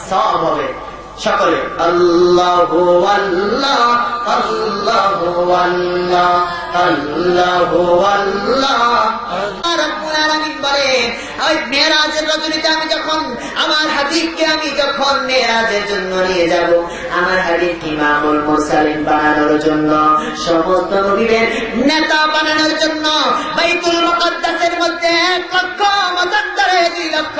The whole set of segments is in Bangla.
সওয়াব হবে। সকলে আল্লাহু আল্লাহ আল্লাহু আল্লাহ আল্লাহু আল্লাহ। রব্বুল আলামিন বলেন, ওই মেরাজের রজনীতে আমি যখন আমার হাবিবকে মেরাজের জন্য নিয়ে যাব, আমার হাবিবকে ইমামুল মুরসালিন বানানোর জন্য, সমস্ত নবীদের নেতা বানানোর জন্য, বাইতুল মুকাদ্দাসের মধ্যে 1 লক্ষ মতান্তরে 2 লক্ষ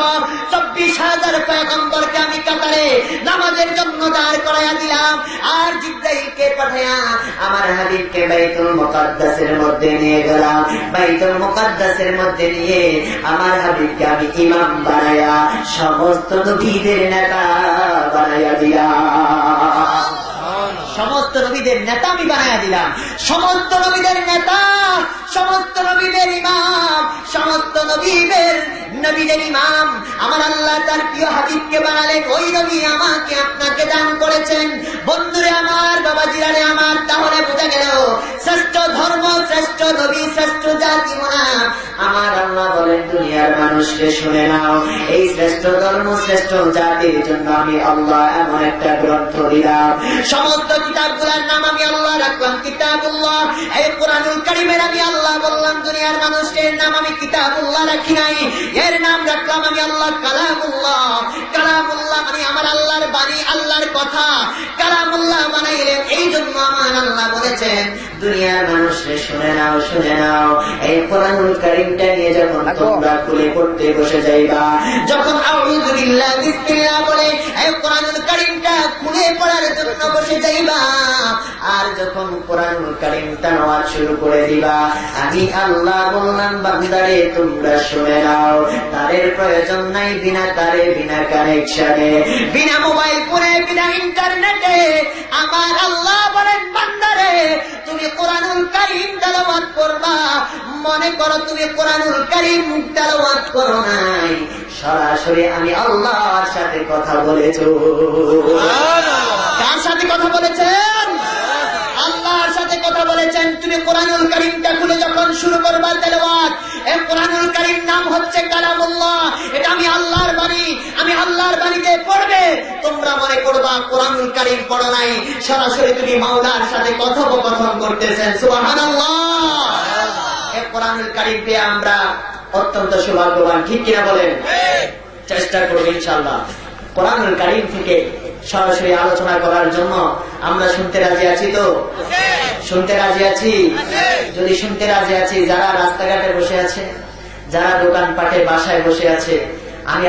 24,000 পয়গম্বরকে আমি কাতারে নামাজের জন্য দাঁড় করাইয়া দিলাম। আর জিবরাইলকে পাঠাইয়া আমার হাবিবকে বাইতুল মুকাদ্দাসের মধ্যে নিয়ে গেলাম। বাইতুল মুকাদ্দাসের মধ্যে নিয়ে আমার হাবিবকে আমি ইমাম বানাইয়া সমস্ত নবীদের নেতা বানাইয়া দিলাম। সমস্ত নবীদের নেতা আমি বানাইয়া দিলাম। সমস্ত নবীদের নেতা, সমস্ত নবীদের ইমাম, সমস্ত নবীদের ইমাম আমার আল্লাহ তার প্রিয় হাবিবকে বানালেন। ওই নবী আমাকে আপনাকে দান করেছেন। বন্ধুরে আমার, বাবাজিরারে আমার, তাহলে বোঝা গেল শ্রেষ্ঠ ধর্ম, শ্রেষ্ঠ নবী, শ্রেষ্ঠ জাতি মোনা আমার আল্লাহ বলেন, দুনিয়ার মানুষকে শুনে নাও, এই শ্রেষ্ঠ ধর্ম, শ্রেষ্ঠ জাতির জন্য আমি আল্লাহ এমন একটা গ্রন্থ দিলাম। সমস্ত কিতাবগুলোর নাম আমি আল্লাহ রাখলাম কিতাবুল্লাহ। এই কোরআনুল কারীমের আমি আল্লাহ বললাম, দুনিয়ার মানুষের নাম আমি কিতাবুল্লাহ রাখি নাই, এর নাম রাখলাম আমি আল্লাহ কালামুল্লাহ। কালামুল্লাহ মানে আমার আল্লাহর বাণী, আল্লাহর কথা কালামুল্লাহ বানাইলেন। এই জন্য আমার আল্লাহ বলেছেন, দুনিয়ার মানুষকে শুনে নাও, শুনে নাও, এই কোরআনুল কারীমটা নিয়ে যখন তোমরা খুলে পড়তে বসে যাইবা, যখন আউযু বিল্লাহি বিসমিল্লাহ বলে এই কোরআনুল কারীমটা খুলে পড়ার জন্য বসে যাইবা, আর যখন কোরআনুল কারীম তেলাওয়াত শুরু করে দিবা, আমি আল্লাহ বললাম, বান্দারে তোমরা শুনে নাও, তারের প্রয়োজন নাই, বিনা তারে, বিনা কানেকশনে, বিনা মোবাইল ফোনে, বিনা ইন্টারনেটে আমার আল্লাহ বলেন, বান্দারে তুমি কোরআনুল কারীম তেলাওয়াত করবা। মনে করো তুমি কোরআনুল কারীম তেলাওয়াত করো নাই, সরাসরি আমি আল্লাহর সাথে কথা বলেছো। কার সাথে কথা বলেছেন? আল্লাহর সাথে কথা বলেছেন। তুমি কোরআনুল কারীমটা খুলে যখন শুরু করবা তেলাওয়াত, এই কোরআনুল কারীম নাম হচ্ছে কালামুল্লাহ। এটা আমি আল্লাহর বাণী, আমি আল্লাহর বাণীকে পড়বে, তোমরা মনে করবা কোরআনুল কারীম পড়ো নাই, সরাসরি তুমি মাওলার সাথে কথোপকথন করতেছেন। সুবহানাল্লাহ। এই কোরআনুল কারীম পেয়ে আমরা অত্যন্ত সৌভাগ্যবান, ঠিক কিনা বলেন? চেষ্টা করব ইনশাআল্লাহ কোরআনুল কারীম থেকে সরাসরি আলোচনা করার জন্য। আমরা শুনতে রাজি আছি তো? শুনতে রাজি আছি? যদি শুনতে রাজি আছি, যারা রাস্তাঘাটে বসে আছে, যারা দোকানপাটে বাসায় বসে আছে, আমি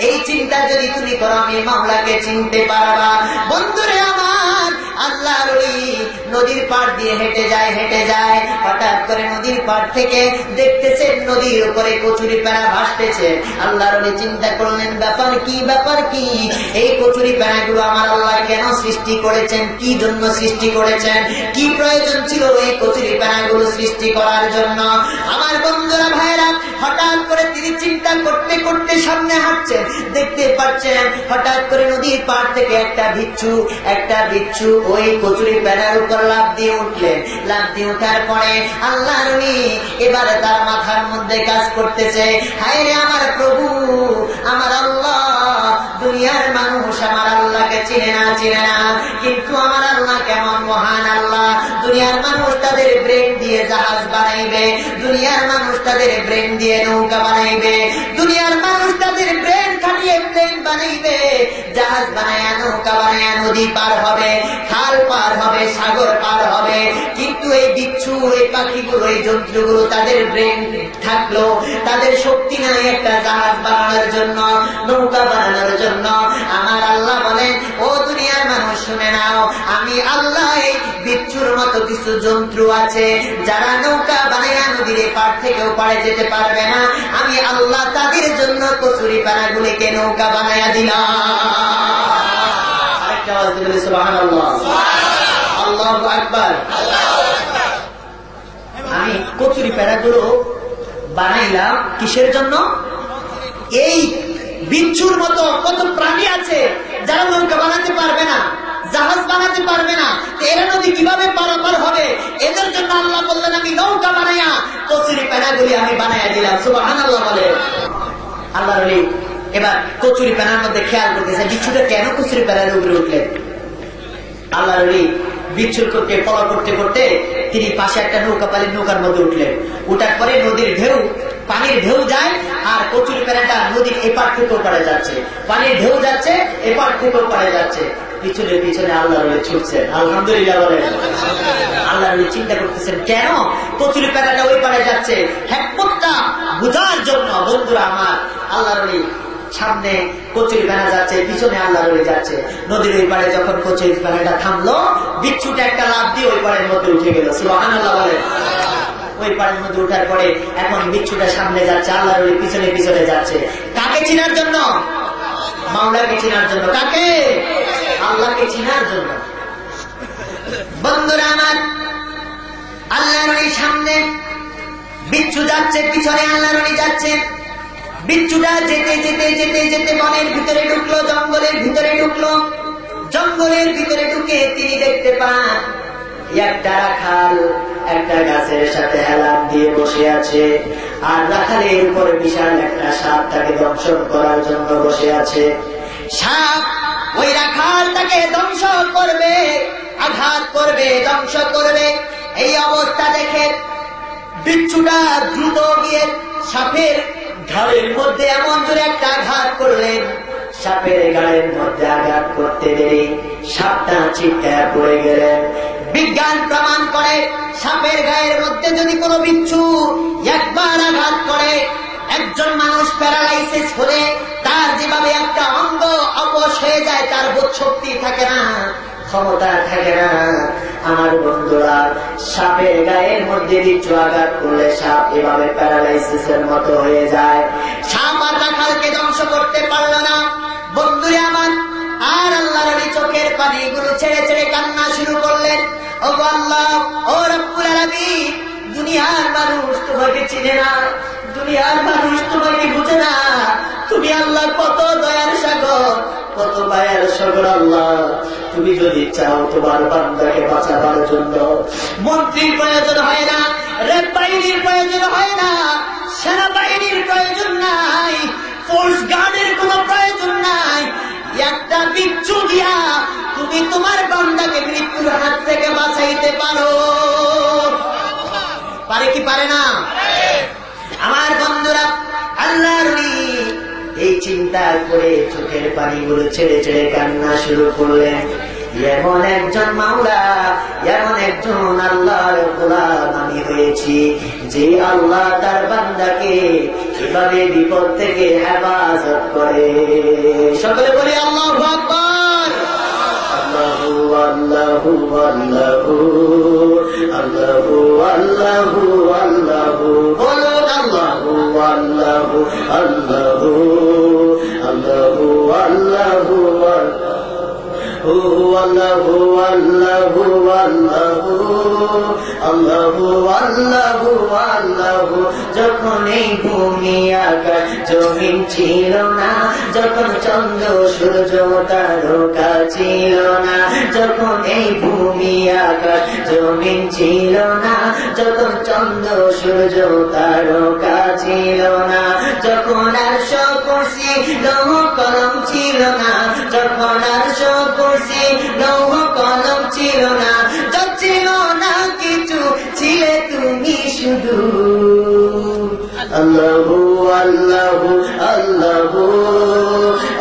এই চিন্তা যদি তুমি করো, আমি মাওলাকে চিনতে পারবা। বন্ধুরে আমার, আল্লাহর ওলি নদীর পাড় দিয়ে হেঁটে যায়, হঠাৎ করে নদীর পাড় থেকে দেখতেছে নদীর উপরে কচুরি প্যারা ভাসতেছে। আল্লাহর ওলি চিন্তা করলেন, ব্যাপার কি, এই কচুরি প্যারাগুলো আমার আল্লাহ কেন সৃষ্টি করেছেন, কি জন্য সৃষ্টি করেছেন, কি প্রয়োজন ছিল এই কচুরি প্যারাগুলো সৃষ্টি করার জন্য। আমার বন্ধুরা, ভাইরা, হঠাৎ করে তিনি চিন্তা করতে করতে সামনে হাঁটছেন, দেখতে পাচ্ছেন হঠাৎ করে নদীর পাড় থেকে একটা বিচ্ছু ওই কচুরি প্যারার উপর লাফ দিয়ে উঠলেন। লাফ দিয়ে উঠার পরে আল্লাহর ওলি এবারে তার মাথার মধ্যে কাজ করতেছে, হায় রে আমার প্রভু, আমার আল্লাহ, দুনিয়ার মানুষ আমার আল্লাহকে চিনে না, কিন্তু আমার আল্লাহ কেমন মহান আল্লাহ। দুনিয়ার মানুষ তাদের ব্রেন দিয়ে জাহাজ বানাইবে, দুনিয়ার মানুষ তাদের ব্রেন দিয়ে নৌকা বানাইবে, দুনিয়ার মানুষ তাদের ব্রেন খাটিয়ে প্লেন বানাইবে, জাহাজ বানায়া, নৌকা বানায়া নদী পার হবে, খাল পার হবে, সাগর পার হবে। কিন্তু এই বিচ্ছু, এই পাখিগুলো, এই জন্তুগুলো, তাদের ব্রেন থাকলো, তাদের শক্তি নাই একটা জাহাজ বানানোর জন্য, নৌকা বানানোর জন্য। আমার আল্লাহ বলেন, ও দুনিয়ার মানুষ শুনে নাও, আমি আল্লাহ এই বিচ্ছুর মতো কিছু জন্তু আছে যারা নৌকা বানায়া নদীর পার থেকে ওপারে যেতে পারবে না, আমি আল্লাহ তাদের জন্য কচুরি প্যারাগুলিকে নৌকা বানায়া দিলাম। আরেকটা আওয়াজ দিলে সুবহানাল্লাহ, আল্লাহু আকবার। আমি কচুরি প্যারাগুলো বানাইলাম কিসের জন্য? এই বিচ্ছুর মতো কত প্রাণী আছে যারা নৌকা বানাতে পারবে না, জাহাজ বানাতে পারবে না, এরা নদী কিভাবে পারাপার হবে, এদের জন্য আল্লাহ বললেন, আমি নৌকা বানাইয়া কচুরি প্যারাগুলি আমি বানাইয়া দিলাম। সুবহানাল্লাহ বলে। আল্লাহর ওলি এবার কচুরি প্যানার মধ্যে খেয়াল করতেছে বিচ্ছুটা কেন কচুরি প্যানার উপরে উঠলেন। আল্লাহ নবী বিচ্ছুকে ফলো করতে করতে তিনি পাশে একটা নৌকা পালেন, নৌকার মধ্যে উঠলেন। উঠার পরে নদীর ঢেউ, পানির ঢেউ যায় আর কচুরি প্যানাটা নদীর এপার থেকেও পাড়ে যাচ্ছে, পানির ঢেউ যাচ্ছে এপার থেকেও পাড়ে যাচ্ছে। পিছনে পিছনে আল্লাহ নবী ছুটছেন। আলহামদুলিল্লাহ বলেন। আল্লাহ নবী চিন্তা করতেছেন কেন কচুরি প্যানাটা ওই পাড়ে যাচ্ছে, হিকমতটা বুঝার জন্য। বন্ধুরা আমার, আল্লাহ নবী সামনে কচুরি প্যানা যাচ্ছে, পিছনে আল্লাহ নবী যাচ্ছে। নদীর ওই পাড়ে যখন কচুরি প্যানাটা থামলো, বিচ্ছুটা একটা লাফ দিয়ে ওই পাড়ের মধ্যে উঠে গেল। সুবহানাল্লাহ বলেন। ওই পাড়ের মধ্যে উঠার পরে এখন বিচ্ছুটা সামনে যাচ্ছে, আল্লাহ নবী পিছনে পিছনে যাচ্ছে। কাকে চিনার জন্য? মাওলাকে চিনার জন্য। কাকে? আল্লাহকে চিনার জন্য। বন্ধুরা আমার, আল্লাহ নবীর সামনে বিচ্ছু যাচ্ছে, পিছনে আল্লাহ নবী যাচ্ছে। বিচ্ছুটা যেতে যেতে যেতে যেতে বনের ভিতরে ঢুকলো, জঙ্গলের ভিতরে ঢুকলো। জঙ্গলের ভিতরে ঢুকে তিনি দেখতে পান একটা রাখাল একটা গাছের সাথে হেলান দিয়ে বসে আছে, আর রাখালের উপরে বিশাল একটা সাপ তাকে দংশন করার জন্য বসে আছে। সাপ ওই রাখাল তাকে ধ্বংস করবে, আঘাত করবে, ধ্বংস করবে। এই অবস্থা দেখে বিচ্ছুটা দ্রুত গিয়ে সাপের ঘাড়ের মধ্যে এমন জোরে একটা আঘাত করলেন, সাপের গায়ের মধ্যে আঘাত করতে দেরি সাপটা চিৎকার পড়ে গেলেন। বিজ্ঞান প্রমাণ করে সাপের গায়ের মধ্যে যদি কোনো বিচ্ছু একবার আঘাত করে, একজন মানুষ প্যারালাইসিস হলে তার যেভাবে একটা অঙ্গ অবশ হয়ে যায়, তার বোধ শক্তি থাকে না, ক্ষমতা থাকে না। আমার বন্ধুরা, সাপের গায়ের মধ্যে বিচ্ছু আঘাত করলে সাপ এভাবে প্যারালাইসিসের মতো হয়ে যায়। সাপ আর রাখালকে ধ্বংস করতে পারল না। বন্ধুরা আমার, আর আল্লাহ নবী চোখের পানিগুলো ছেড়ে ছেড়ে কান্না শুরু করলেন। ও আল্লাহ, ও রব্বুল আলামিন, দুনিয়ার মানুষ তোমাকে চিনে না, দুনিয়ার মানুষ তোমাকে বুঝে না। তুমি আল্লাহ কত দয়ার সাগর, কত মায়ার সাগর। আল্লাহ, তুমি যদি চাও তোমার বান্দাকে বাঁচাবার জন্য মন্ত্রীর প্রয়োজন হয় না, রেড বাহিনীর প্রয়োজন হয় না, সেনাবাহিনীর প্রয়োজন নাই, ফোর্স গার্ডের কোন প্রয়োজন নাই। একটা বিচ্ছু দিয়া তুমি তোমার বান্দাকে মৃত্যুর হাত থেকে বাঁচাইতে পারো। পারে কি পারে না? আমার বন্ধুরা, আল্লাহর নবী এই চিন্তা করে চোখের পানিগুলো ছেড়ে ছেড়ে কান্না শুরু করলেন। এমন একজন মাওলা, এমন একজন আল্লাহর গোলাম আমি হয়েছি, যে আল্লাহ তার বান্দাকে এভাবে বিপদ থেকে হেফাজত করে। সকলে বলি আল্লাহু আকবার। আল্লাহু আল্লাহু আল্লাহু আল্লাহু আল্লাহু আল্লাহু, বলুন আল্লাহু আল্লাহু আল্লাহু আল্লাহু আল্লাহু আল্লাহু আল্লাহু আল্লাহু আল্লাহু আল্লাহু আল্লাহু। যখন এই ভূমি আকাশ জমিন ছিল না, যখন চন্দ্র সূর্য তারকা ছিল না, যখন এই ভূমি আকাশ জমিন ছিল না, যখন চন্দ্র সূর্য তারকা ছিল না, যখন আরশ কুরসি লৌহ কলম ছিল না, যখন আরশ কুরসি লৌহ কলম ছিল না, ছিল না কিছু, ছিলে তুমি শুধু। আল্লাহু আল্লাহু আল্লাহু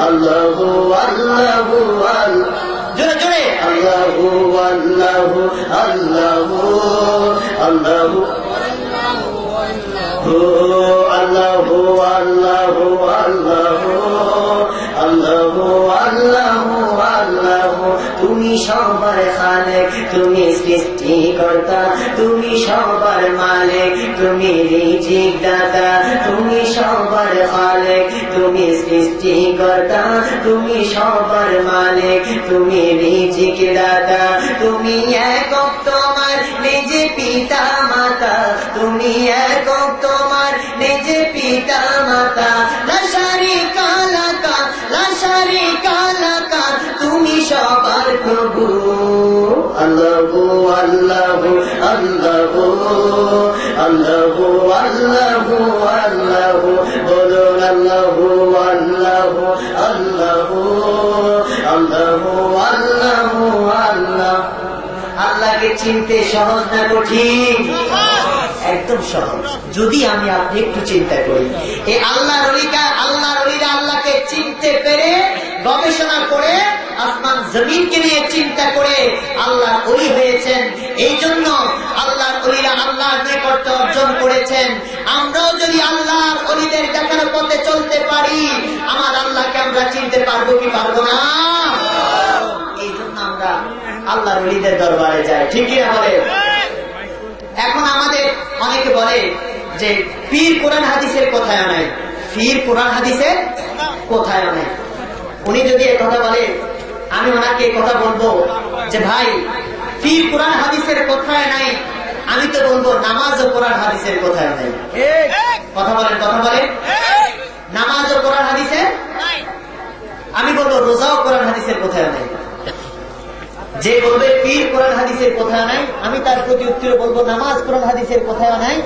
আল্লাহু আল্লাহু জোরে জোরে আল্লাহু আল্লাহু আল্লাহু আল্লাহু আল্লাহু আল্লাহু আল্লাহু আল্লাহু আল্লাহু আল্লাহু। তুমি সবার খালেক, তুমি সৃষ্টিকর্তা, তুমি সবার মালিক, তুমি রিজিক দাতা, তুমি সবার খালেক, তুমি সৃষ্টিকর্তা, তুমি সবার মালিক, তুমি রিজিক দাতা, তুমি একক, তোমার নিজে পিতা মাতা, তুমি একক, তোমার নিজে পিতা মাতা, লা শারীকা লাকা, লা শারীকা লাকা, তুমি সবার প্রভু। আল্লাহু আল্লাহু আল্লাহু আল্লাহু আল্লাহু আল্লাহু, বলুন আল্লাহু আল্লাহু আল্লাহু আল্লাহু আল্লাহ। আল্লাহকে চিনতে সহজ না কঠিন? একদম সহজ, যদি আমি আপনি একটু চিন্তা করি। এই আল্লাহর ওলিরা আল্লাহকে চিনতে পেরে, গবেষণা করে, আসমান জমিনকে নিয়ে চিন্তা করে আল্লাহর ওলি হয়েছেন। এই জন্য আল্লাহর ওলিরা আল্লাহর নৈকট্য অর্জন করেছেন। আমরাও যদি আল্লাহর ওলিদের দেখানো পথে চলতে পারি, আমার আল্লাহকে আমরা চিনতে পারবো কি পারবো না? এই জন্য আমরা আল্লাহর ওলিদের দরবারে যাই, ঠিক কিনা বলে? এখন আমাদের অনেকে বলে যে পীর কোরআন হাদিসের কোথায় নাই, পীর কোরআন হাদিসের কোথায় নাই। উনি যদি এ কথা বলে, আমি ওনাকে কথা বলবো যে ভাই, পীর কোরআন হাদিসের কোথায় নাই, আমি তো বলবো নামাজ ও কোরআন হাদিসের কোথায় নাই। কথা বলেন, কথা বলেন। নামাজ ও কোরআন হাদিসের, আমি বলবো রোজা ও কোরআন হাদিসের কোথায় নাই। যে বলবে পীর কোরআন হাদিসের কোথায় নাই, আমি তার প্রতি উত্তরে বলবো নামাজ কোরআন হাদিসের কোথায় নাই,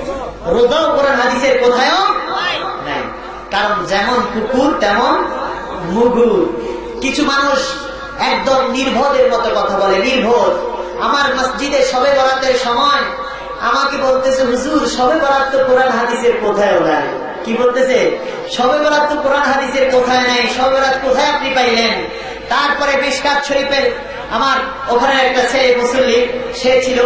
রোজাও কোরআন হাদিসের কোথায়ও নাই। কারণ যেমন কুকুর তেমন মুগুর। কিছু মানুষ একদম নির্বোধের মতো কথা বলে, নির্বোধ। আমার মসজিদে শবে বরাতের সময় আমাকে বলতেছে, হুজুর শবে বরাত তো কোরআন হাদিসের কোথায়ও নাই। কি বলতেছে? শবে বরাত তো কোরআন হাদিসের কোথায় নাই, শবে বরাত কোথায় আপনি পাইলেন? তারপরে মিশকাত শরীফের আমার ওখানে একটা ছেলে মুসল্লি, সে ছিল